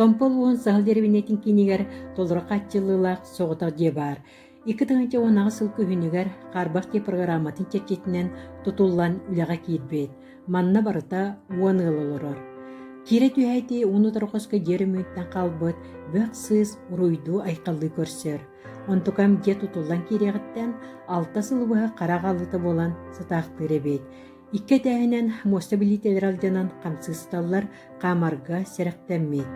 Томпол уон сahıl дербинетин кинигер толора катчылылаах соҕотах дьэ баар. Икки тыгынча уонага сылкы хүнүгер харбах те программатын чечетинен тутуллан үлэҕэ киирбэт. Манна барыта уоныыл олорор. Кире түһэйти уну торохоска дьерүмүттэн халбыт бөөх сыыс уруйдуу айхаллыы көрсөр. Онтукам дьэ тутуллан киирэҕиттэн алта сылыбыһа хараҕаллыта болан сытаахтыыр эбит. Икке тээһинэн Моста билиитэлэр алдьанан хамсыысталлар хаамарга сэрэхтэммит.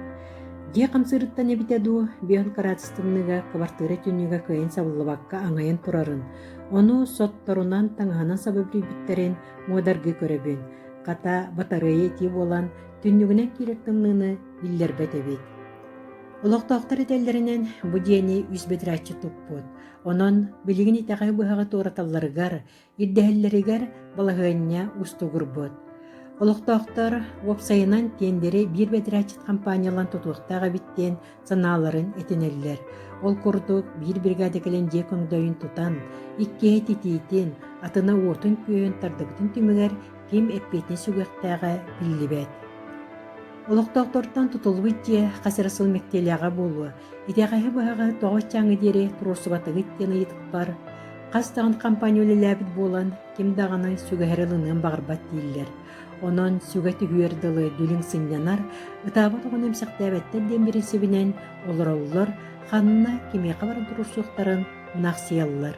Дьэ хамсырыттан эбитэ дуу бион караатыстымныга кабартыыра түннүгө кыйын сабыллыбакка аҥайын турарын. Ону сотторунан таҥаһынан сабыбырыйбиттерин муодаргы көрөбүн. Ката батарыйа ити болан түннүгүнэн кииректымныны биллербет эбит. Олохтоохтар этэллэринэн бу диэни үсбетираччы туппут. Онон билигин итэҕэ быһаҕа туораталларыгар, ирдэһэллэригэр балаһыанньа устугурбут. Олохтоохтар уопсайынан тиэндери биир бетираччыт компаниялан тутуохтааҕа биттиэн санааларын этинэллэр. Ол курдук биир бригада кэлэн дьиэ көҥдөйүн тутан, иккиһэ титиитин, атына уотун күөһүн тардыбытын түмүгэр ким эппиэтин сүгэхтээҕэ биллибэт. Олохтоохтортон тутулбут дьиэ хасыра сылмектиэлээҕэ буолуо. Итэҕэһи быһаҕа тоҕоччааҥы диэри туруорсубатыгыт диэн ыйытыппар. Хас таҕын компания үлэлээбит буолан ким даҕаны сүгэһэрэ лыныан баҕарбат дииллэр. Онон сүгэ түһүөр дылы дүлүң сыннянар, ытаабат оҕун эмсэхтээбэттэр диэн биринсибинэн олороллор ханна кимиэхэ баран туруорсуохтарын унахсыйаллар.